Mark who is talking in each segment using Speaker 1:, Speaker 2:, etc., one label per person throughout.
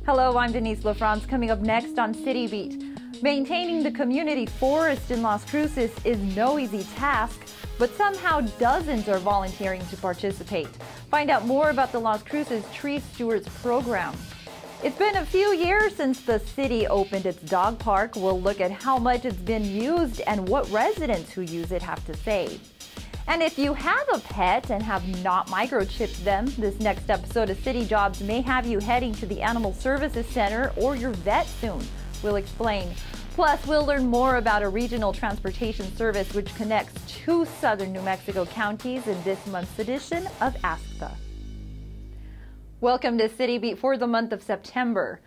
Speaker 1: Hello, I'm Denise LaFrance. Coming up next on City Beat. Maintaining the community forest in Las Cruces is no easy task, but somehow dozens are volunteering to participate. Find out more about the Las Cruces Tree Stewards program. It's been a few years since the city opened its dog park. We'll look at how much it's been used and what residents who use it have to say. And if you have a pet and have not microchipped them, this next episode of City Jobs may have you heading to the Animal Services Center or your vet soon. We'll explain. Plus, we'll learn more about a regional transportation service which connects two southern New Mexico counties in this month's edition of Ask the. Welcome to City Beat for the month of September.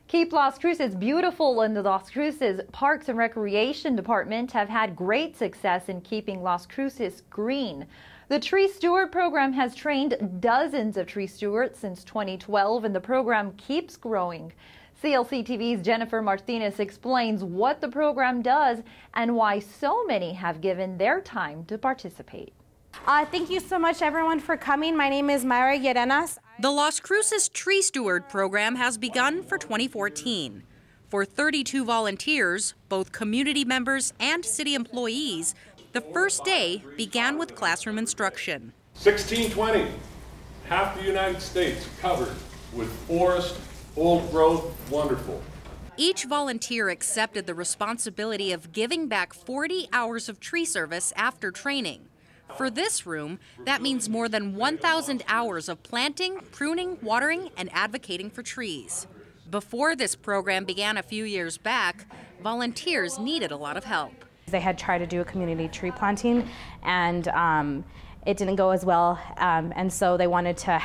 Speaker 1: Keep Las Cruces Beautiful and the Las Cruces Parks and Recreation Department have had great success in keeping Las Cruces green. The Tree Steward program has trained dozens of tree stewards since 2012, and the program keeps growing. CLC TV's Jennifer Martinez explains what the program does and why so many have given their time to participate.
Speaker 2: Thank you so much, everyone, for coming. My name is Mayra Llerenas.
Speaker 3: The Las Cruces Tree Steward program has begun for 2014. For 32 volunteers, both community members and city employees, the first day began with classroom instruction.
Speaker 4: 1620, half the United States covered with forest, old growth, wonderful.
Speaker 3: Each volunteer accepted the responsibility of giving back 40 hours of tree service after training. For this room, that means more than 1,000 hours of planting, pruning, watering, and advocating for trees. Before this program began a few years back, volunteers needed a lot of help.
Speaker 2: They had tried to do a community tree planting, and it didn't go as well, and so they wanted to,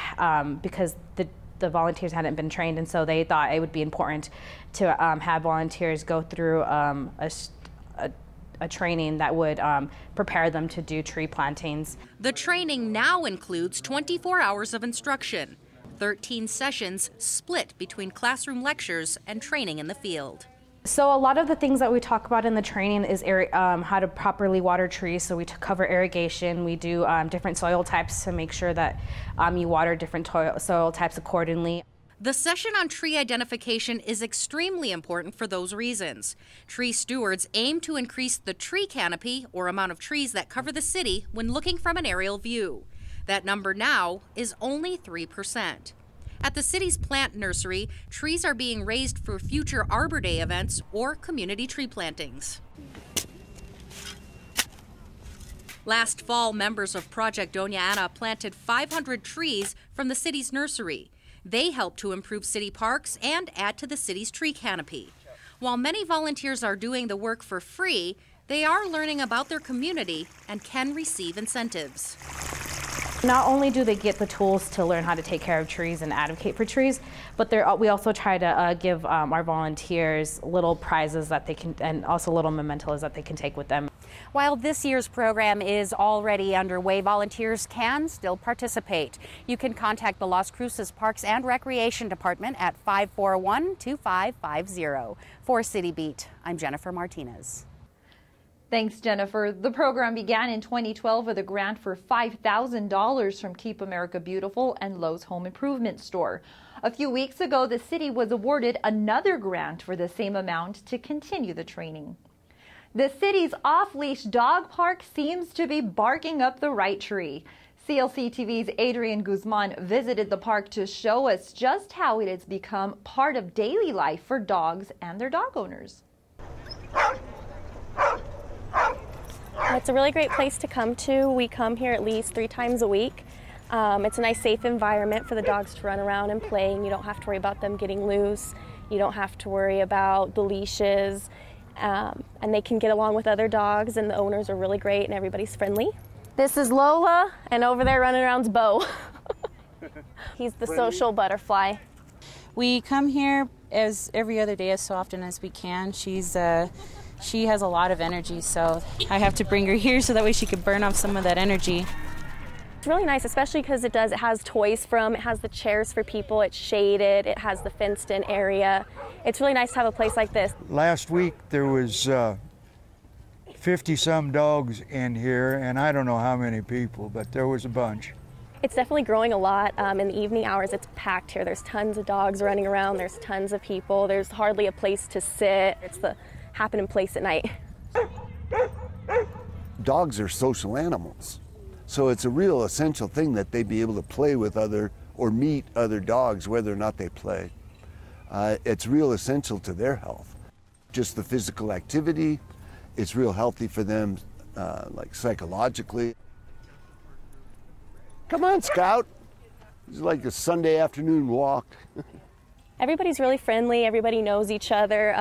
Speaker 2: because the volunteers hadn't been trained, and so they thought it would be important to have volunteers go through a training that would prepare them to do tree plantings.
Speaker 3: The training now includes 24 hours of instruction, 13 sessions split between classroom lectures and training in the field.
Speaker 2: So a lot of the things that we talk about in the training is how to properly water trees. So we cover irrigation, we do different soil types to make sure that you water different soil types accordingly.
Speaker 3: The session on tree identification is extremely important for those reasons. Tree stewards aim to increase the tree canopy, or amount of trees that cover the city, when looking from an aerial view. That number now is only 3%. At the city's plant nursery, trees are being raised for future Arbor Day events or community tree plantings. Last fall, members of Project Doña Ana planted 500 trees from the city's nursery. They help to improve city parks and add to the city's tree canopy. While many volunteers are doing the work for free, they are learning about their community and can receive incentives.
Speaker 2: Not only do they get the tools to learn how to take care of trees and advocate for trees, but we also try to give our volunteers little prizes that they can, and also little mementos that they can take with them.
Speaker 5: While this year's program is already underway, volunteers can still participate. You can contact the Las Cruces Parks and Recreation Department at 541-2550. For City Beat, I'm Jennifer Martinez.
Speaker 1: Thanks, Jennifer. The program began in 2012 with a grant for $5,000 from Keep America Beautiful and Lowe's Home Improvement Store. A few weeks ago, the city was awarded another grant for the same amount to continue the training. The city's off-leash dog park seems to be barking up the right tree. CLC TV's Adrian Guzman visited the park to show us just how it has become part of daily life for dogs and their dog owners.
Speaker 6: It's a really great place to come to. We come here at least 3 times a week. It's a nice, safe environment for the dogs to run around and play, and you don't have to worry about them getting loose. You don't have to worry about the leashes. And they can get along with other dogs, and the owners are really great and everybody's friendly. This is Lola, and over there running around's Bo. He's the social butterfly.
Speaker 7: We come here as every other day as so often as we can. She has a lot of energy, so I have to bring her here so that way she can burn off some of that energy.
Speaker 6: It's really nice, especially because it has toys it has the chairs for people, it's shaded, it has the fenced in area. It's really nice to have a place like this.
Speaker 8: Last week there was 50-some dogs in here, and I don't know how many people, but there was a bunch.
Speaker 6: It's definitely growing a lot. In the evening hours, it's packed here. There's tons of dogs running around. There's tons of people. There's hardly a place to sit. It's the happening place at night.
Speaker 8: Dogs are social animals, so it's a real essential thing that they be able to play with other or meet other dogs, whether or not they play. It's real essential to their health. Just the physical activity, it's real healthy for them, like psychologically. Come on, Scout. It's like a Sunday afternoon walk.
Speaker 6: Everybody's really friendly. Everybody knows each other.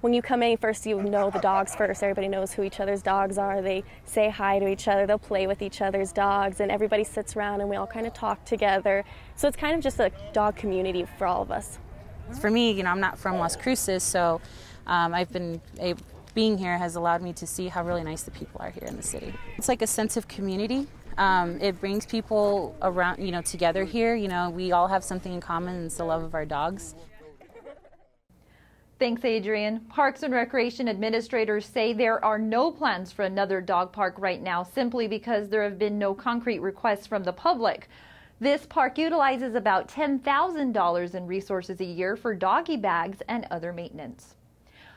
Speaker 6: When you come in first, you know the dogs first. Everybody knows who each other's dogs are. They say hi to each other. They'll play with each other's dogs, and everybody sits around and we all kind of talk together. So it's kind of just a dog community for all of us.
Speaker 7: For me, you know, I'm not from Las Cruces, so being here has allowed me to see how really nice the people are here in the city. It's like a sense of community. It brings people around, you know, together here. You know, we all have something in common, and it's the love of our dogs.
Speaker 1: Thanks, Adrian. Parks and Recreation administrators say there are no plans for another dog park right now, simply because there have been no concrete requests from the public. This park utilizes about $10,000 in resources a year for doggy bags and other maintenance.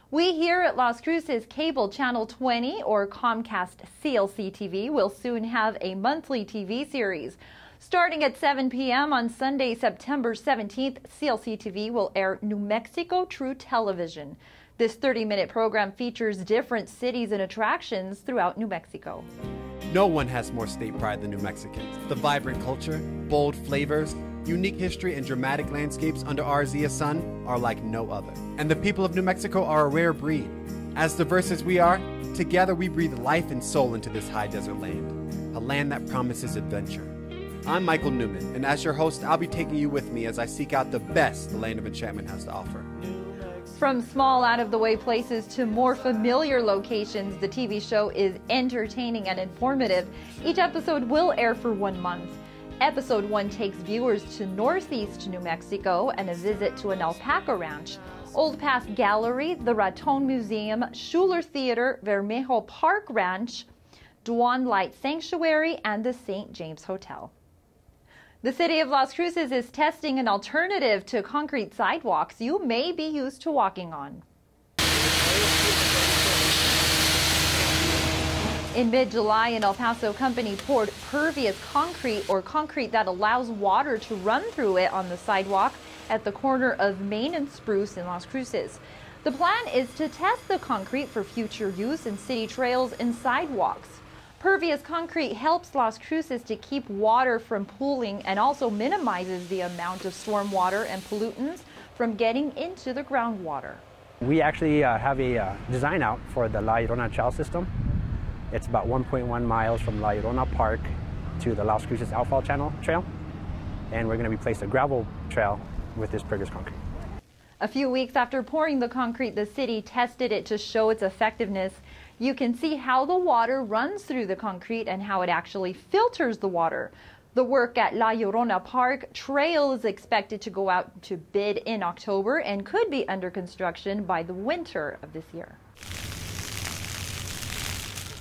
Speaker 1: We here at Las Cruces Cable Channel 20 or Comcast CLC TV will soon have a monthly TV series. Starting at 7 p.m. on Sunday, September 17th, CLC TV will air New Mexico True Television. This 30-minute program features different cities and attractions throughout New Mexico.
Speaker 9: No one has more state pride than New Mexicans. The vibrant culture, bold flavors, unique history, and dramatic landscapes under our Zia sun are like no other. And the people of New Mexico are a rare breed. As diverse as we are, together we breathe life and soul into this high desert land, a land that promises adventure. I'm Michael Newman, and as your host, I'll be taking you with me as I seek out the best the Land of Enchantment has to offer.
Speaker 1: From small, out-of-the-way places to more familiar locations, the TV show is entertaining and informative. Each episode will air for 1 month. Episode 1 takes viewers to northeast New Mexico and a visit to an alpaca ranch, Old Pass Gallery, the Raton Museum, Schuler Theater, Vermejo Park Ranch, Dwan Light Sanctuary, and the St. James Hotel. The city of Las Cruces is testing an alternative to concrete sidewalks you may be used to walking on. In mid-July, an El Paso company poured pervious concrete, or concrete that allows water to run through it, on the sidewalk at the corner of Main and Spruce in Las Cruces. The plan is to test the concrete for future use in city trails and sidewalks. Pervious concrete helps Las Cruces to keep water from pooling and also minimizes the amount of storm water and pollutants from getting into the groundwater.
Speaker 10: We actually have a design out for the La Llorona trail system. It's about 1.1 miles from La Llorona Park to the Las Cruces Outfall Channel Trail, and we're going to replace the gravel trail with this pervious concrete.
Speaker 1: A few weeks after pouring the concrete, the city tested it to show its effectiveness. You can see how the water runs through the concrete and how it actually filters the water. The work at La Llorona Park Trail is expected to go out to bid in October and could be under construction by the winter of this year.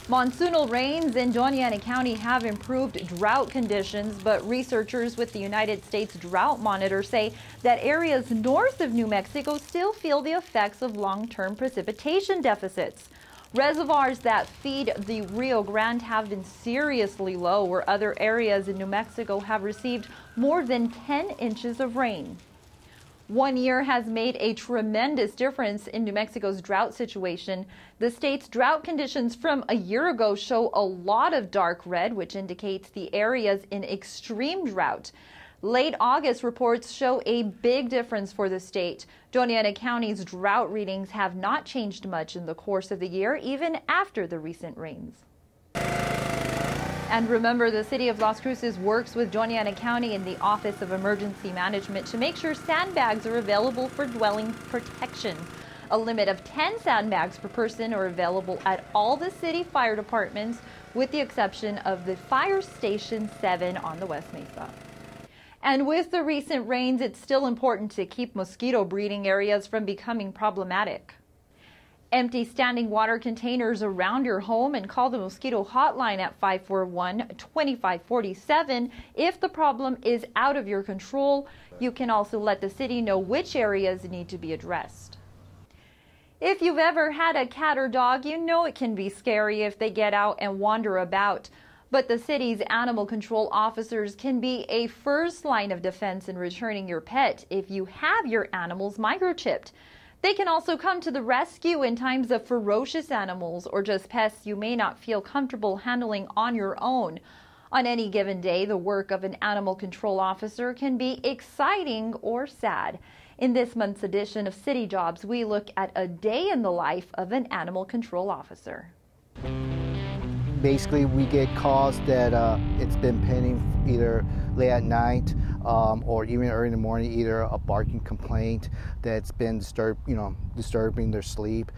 Speaker 1: Monsoonal rains in Doña Ana County have improved drought conditions, but researchers with the United States Drought Monitor say that areas north of New Mexico still feel the effects of long-term precipitation deficits. Reservoirs that feed the Rio Grande have been seriously low, where other areas in New Mexico have received more than 10 inches of rain. 1 year has made a tremendous difference in New Mexico's drought situation. The state's drought conditions from a year ago show a lot of dark red, which indicates the areas in extreme drought. Late August reports show a big difference for the state. Doña Ana County's drought readings have not changed much in the course of the year, even after the recent rains. And remember, the city of Las Cruces works with Doña Ana County in the Office of Emergency Management to make sure sandbags are available for dwelling protection. A limit of 10 sandbags per person are available at all the city fire departments, with the exception of the Fire Station 7 on the West Mesa. And with the recent rains, it's still important to keep mosquito breeding areas from becoming problematic. Empty standing water containers around your home and call the mosquito hotline at 541-2547 if the problem is out of your control. You can also let the city know which areas need to be addressed. If you've ever had a cat or dog, you know it can be scary if they get out and wander about. But the city's animal control officers can be a first line of defense in returning your pet if you have your animals microchipped. They can also come to the rescue in times of ferocious animals or just pests you may not feel comfortable handling on your own. On any given day, the work of an animal control officer can be exciting or sad. In this month's edition of City Jobs, we look at a day in the life of an animal control officer.
Speaker 11: Basically, we get calls that it's been pending either late at night or even early in the morning, either a barking complaint that's been disturbing their sleep.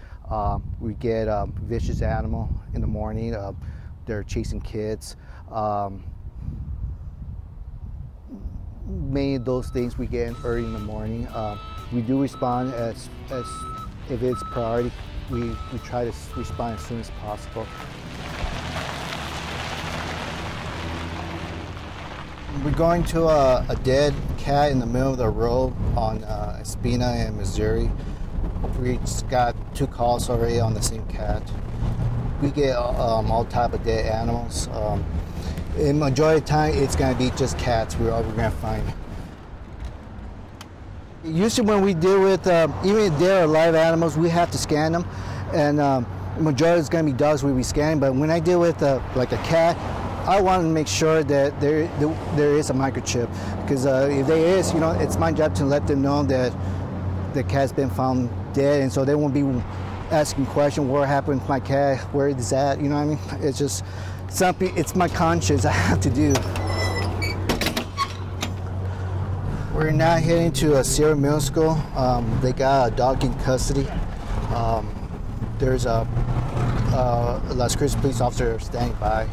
Speaker 11: We get a vicious animal in the morning. They're chasing kids. Many of those things we get early in the morning. We do respond as if it's priority. We try to respond as soon as possible. We're going to a dead cat in the middle of the road on Espina and Missouri. We just got 2 calls already on the same cat. We get all type of dead animals. In majority of the time, it's going to be just cats we're going to find. Usually when we deal with, even if they're live animals, we have to scan them. And the majority is going to be dogs we'll be scanning. But when I deal with like a cat, I want to make sure that there is a microchip, because if there is, it's my job to let them know that the cat's been found dead, and so they won't be asking questions, what happened with my cat, where is that, you know what I mean? It's just something, it's my conscience I have to do. We're now heading to Sierra Middle School. They got a dog in custody. There's a Las Cruces police officer standing by.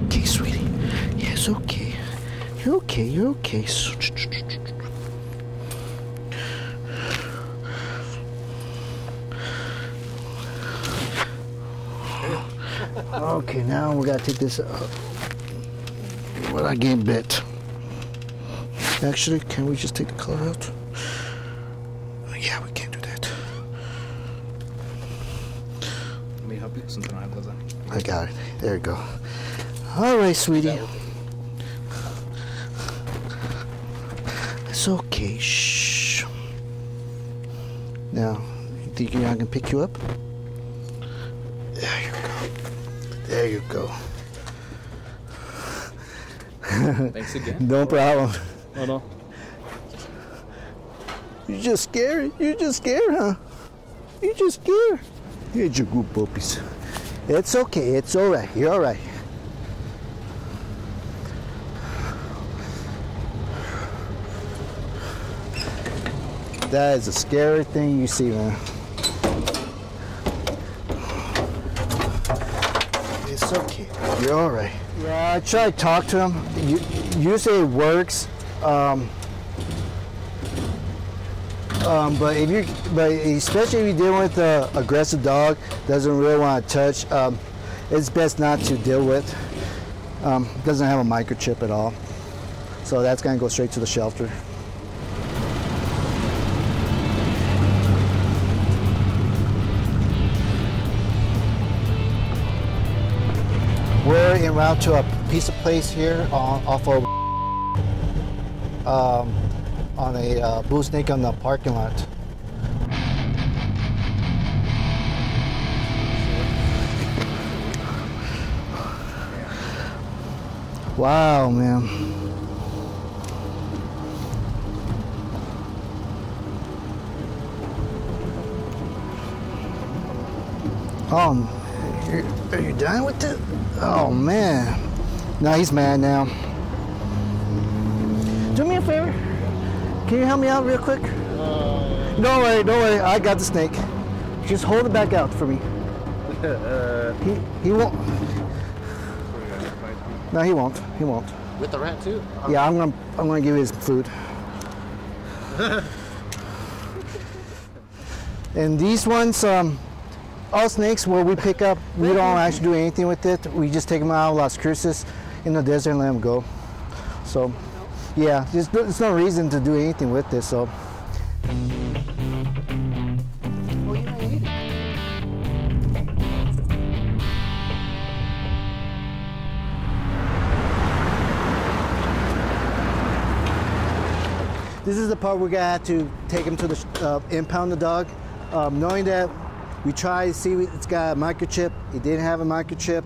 Speaker 11: Okay, sweetie. Yes, okay. You're okay, you're okay. Okay, now we gotta take this up. Well, I getting bit. Actually, can we just take the color out? Yeah, we can't do that.
Speaker 12: Let me help you since I don't have those on.
Speaker 11: I got it. There you go. All right, sweetie. It's okay. Shh. Now, you think I can pick you up? There you go. There you go.
Speaker 12: Thanks again.
Speaker 11: No problem.
Speaker 12: Oh, no.
Speaker 11: You're just scared? You're just scared, huh? You're just scared? Here's your good puppies. It's okay. It's all right. You're all right. That is a scary thing you see, man. It's okay. You're all right. Yeah, I try to talk to him. Usually it works. But especially if you're dealing with an aggressive dog, doesn't really want to touch, it's best not to deal with. Doesn't have a microchip at all. So that's going to go straight to the shelter. We're en route to a pizza place here off of on a Blue Snake on the parking lot. Wow, man. Oh, are you done with it? Oh, man. No, he's mad now. Do me a favor. Can you help me out real quick? Don't worry. I got the snake. Just hold it back out for me. He won't. No, he won't. He won't.
Speaker 12: With the rat too?
Speaker 11: Yeah, I'm gonna give you his food. And these ones, all snakes, where we pick up, we don't actually do anything with it. We just take them out of Las Cruces in the desert and let them go. So, yeah, there's no reason to do anything with this. So. This is the part we're gonna have to take him to the impound the dog, knowing that we try to see it's got a microchip. It didn't have a microchip.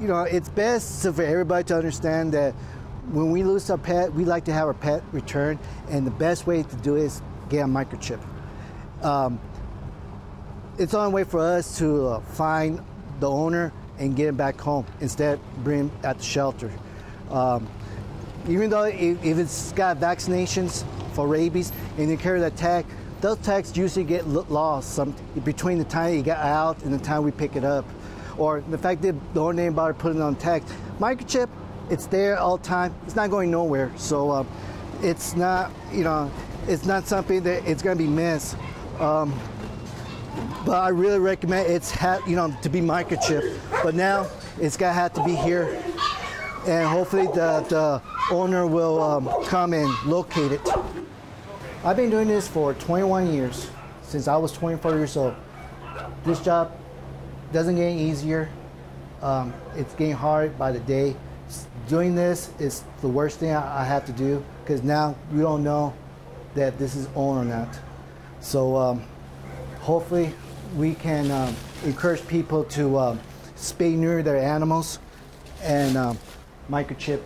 Speaker 11: You know, it's best for everybody to understand that when we lose our pet, we like to have our pet returned, and the best way to do it is get a microchip. It's the only way for us to find the owner and get him back home instead of bring him at the shelter. Even though if it's got vaccinations for rabies and you carry that tag, those tags usually get lost between the time you get out and the time we pick it up. Or the fact that don't name about putting it on tag. Microchip, it's there all the time. It's not going nowhere. So it's not, you know, it's not something that it's going to be missed. But I really recommend to be microchip. But now it's going to have to be here. And hopefully the owner will come and locate it. I've been doing this for 21 years, since I was 24 years old. This job doesn't get any easier. It's getting hard by the day. Doing this is the worst thing I have to do, because now we don't know that this is owned or not. So hopefully we can encourage people to spay neuter their animals and microchip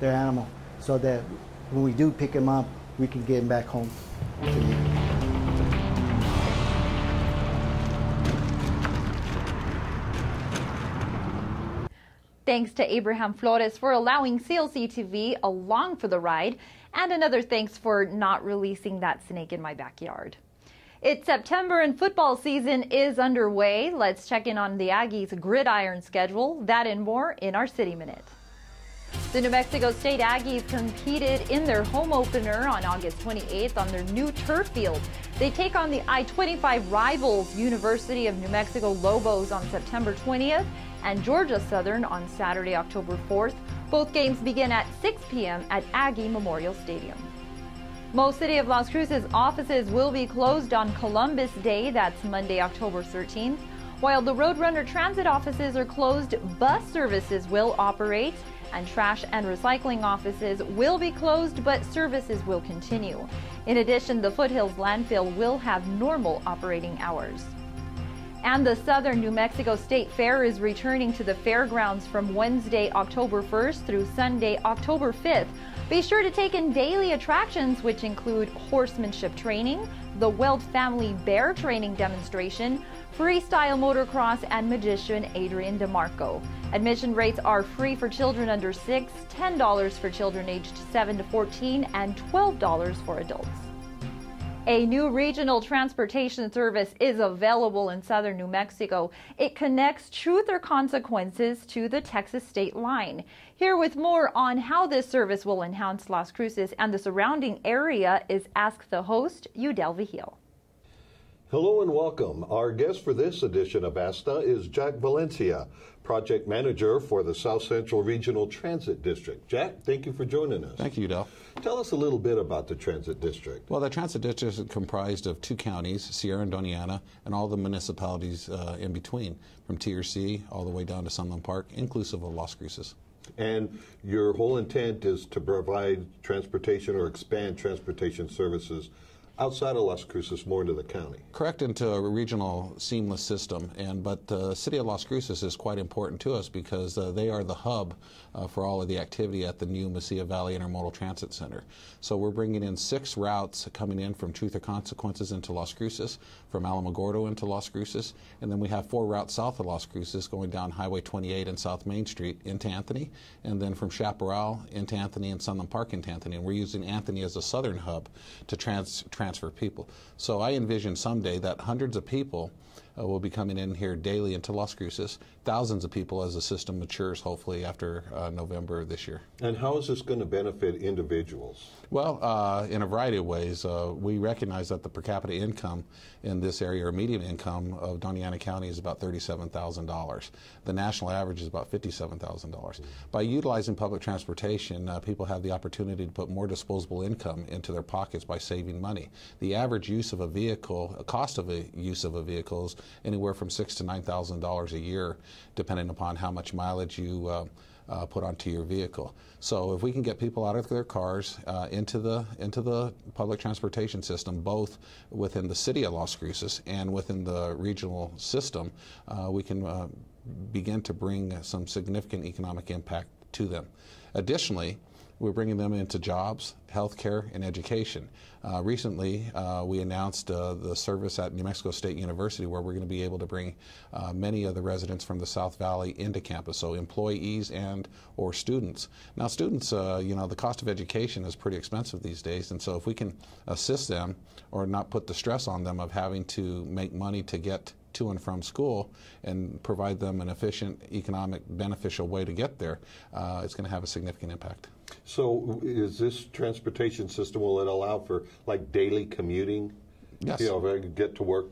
Speaker 11: their animal, so that when we do pick them up, we can get them back home.
Speaker 1: Thanks to Abraham Flores for allowing CLC TV along for the ride, and another thanks for not releasing that snake in my backyard. It's September and football season is underway. Let's check in on the Aggies' gridiron schedule, that and more in our City Minute. The New Mexico State Aggies competed in their home opener on August 28th on their new turf field. They take on the I-25 rivals University of New Mexico Lobos on September 20th and Georgia Southern on Saturday, October 4th. Both games begin at 6 p.m. at Aggie Memorial Stadium. Most City of Las Cruces offices will be closed on Columbus Day, that's Monday, October 13th. While the Roadrunner Transit offices are closed, bus services will operate, and trash and recycling offices will be closed, but services will continue. In addition, the Foothills landfill will have normal operating hours. And the Southern New Mexico State Fair is returning to the fairgrounds from Wednesday, October 1st through Sunday, October 5th. Be sure to take in daily attractions, which include horsemanship training, the Weld Family Bear Training Demonstration, freestyle motocross, and magician Adrian DeMarco. Admission rates are free for children under 6, $10 for children aged 7 to 14, and $12 for adults. A new regional transportation service is available in southern New Mexico. It connects Truth or Consequences to the Texas state line. Here with more on how this service will enhance Las Cruces and the surrounding area is Ask the Host, Udell Vigil.
Speaker 13: Hello and welcome. Our guest for this edition of ASTA is Jack Valencia, Project Manager for the South Central Regional Transit District. Jack, thank you for joining us.
Speaker 14: Thank you, Udell.
Speaker 13: Tell us a little bit about the Transit District.
Speaker 14: Well, the Transit District is comprised of 2 counties, Sierra and Doñana, and all the municipalities in between, from TRC all the way down to Sunland Park, inclusive of Las Cruces.
Speaker 13: And your whole intent is to provide transportation or expand transportation services outside of Las Cruces, more into the county.
Speaker 14: Correct, into a regional seamless system, but the city of Las Cruces is quite important to us because they are the hub for all of the activity at the new Mesilla Valley Intermodal Transit Center. So we're bringing in 6 routes coming in from Truth or Consequences into Las Cruces, from Alamogordo into Las Cruces, and then we have 4 routes south of Las Cruces going down Highway 28 and South Main Street into Anthony, and then from Chaparral into Anthony and Sunland Park into Anthony. And we're using Anthony as a southern hub to transfer people. So I envision someday that hundreds of people will be coming in here daily into Las Cruces, thousands of people as the system matures, hopefully after November of this year.
Speaker 13: And how is this going to benefit individuals?
Speaker 14: Well, in a variety of ways. We recognize that the per capita income in this area, or median income of Doña Ana County, is about $37,000. The national average is about $57,000. By utilizing public transportation, people have the opportunity to put more disposable income into their pockets by saving money. The average use of a vehicle, cost of a use of a vehicle, is anywhere from $6,000 to $9,000 a year, depending upon how much mileage you put onto your vehicle. So if we can get people out of their cars into the public transportation system, both within the city of Las Cruces and within the regional system, we can begin to bring some significant economic impact to them. Additionally, we're bringing them into jobs, healthcare, and education. Recently, we announced the service at New Mexico State University, where we're going to be able to bring many of the residents from the South Valley into campus, so employees and or students. Now, students, the cost of education is pretty expensive these days, and so if we can assist them or not put the stress on them of having to make money to get to and from school and provide them an efficient, economic, beneficial way to get there, it's going to have a significant impact.
Speaker 13: So is this transportation system, will it allow for like daily commuting?
Speaker 14: Yes.
Speaker 13: You know, if I could get to work,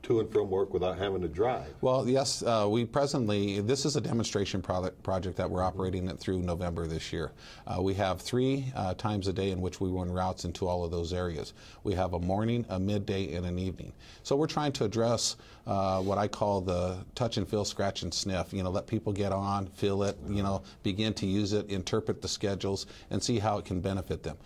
Speaker 13: to and from work without having to drive.
Speaker 14: Well, yes, we presently, this is a demonstration project that we're operating it through November this year. We have 3 times a day in which we run routes into all of those areas. We have a morning, a midday, and an evening. So we're trying to address what I call the touch and feel, scratch and sniff. You know, let people get on, feel it, you know, begin to use it, interpret the schedules, and see how it can benefit them.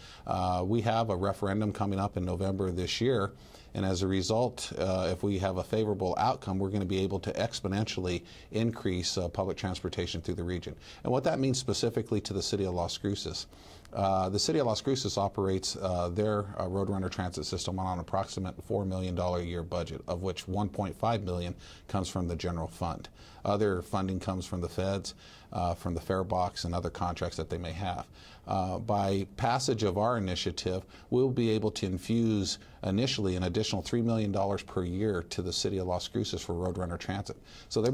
Speaker 14: We have a referendum coming up in November this year. And as a result, if we have a favorable outcome, we're going to be able to exponentially increase public transportation through the region. And what that means specifically to the city of Las Cruces, the city of Las Cruces operates their Roadrunner transit system on an approximate $4 million a year budget, of which $1.5 million comes from the general fund. Other funding comes from the feds, from the fare box, and other contracts that they may have. By passage of our initiative, we'll be able to infuse initially an additional $3 million per year to the city of Las Cruces for Roadrunner Transit. So they're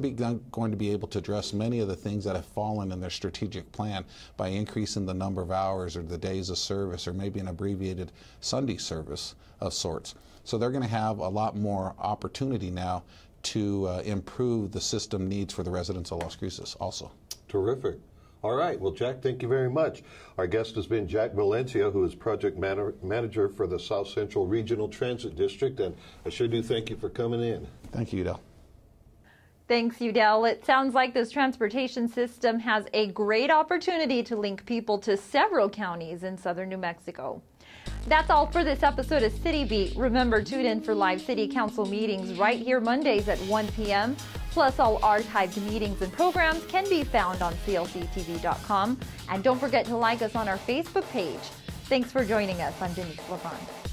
Speaker 14: going to be able to address many of the things that have fallen in their strategic plan by increasing the number of hours or the days of service, or maybe an abbreviated Sunday service of sorts. So they're going to have a lot more opportunity now to improve the system needs for the residents of Las Cruces also.
Speaker 13: Terrific. All right. Well, Jack, thank you very much. Our guest has been Jack Valencia, who is project manager for the South Central Regional Transit District. And I sure do thank you for coming in.
Speaker 14: Thank you, Udell.
Speaker 1: Thanks, Udell. It sounds like this transportation system has a great opportunity to link people to several counties in southern New Mexico. That's all for this episode of City Beat. Remember, tune in for live City Council meetings right here Mondays at 1 p.m. Plus, all archived meetings and programs can be found on clctv.com. And don't forget to like us on our Facebook page. Thanks for joining us. I'm Denise LaFrance.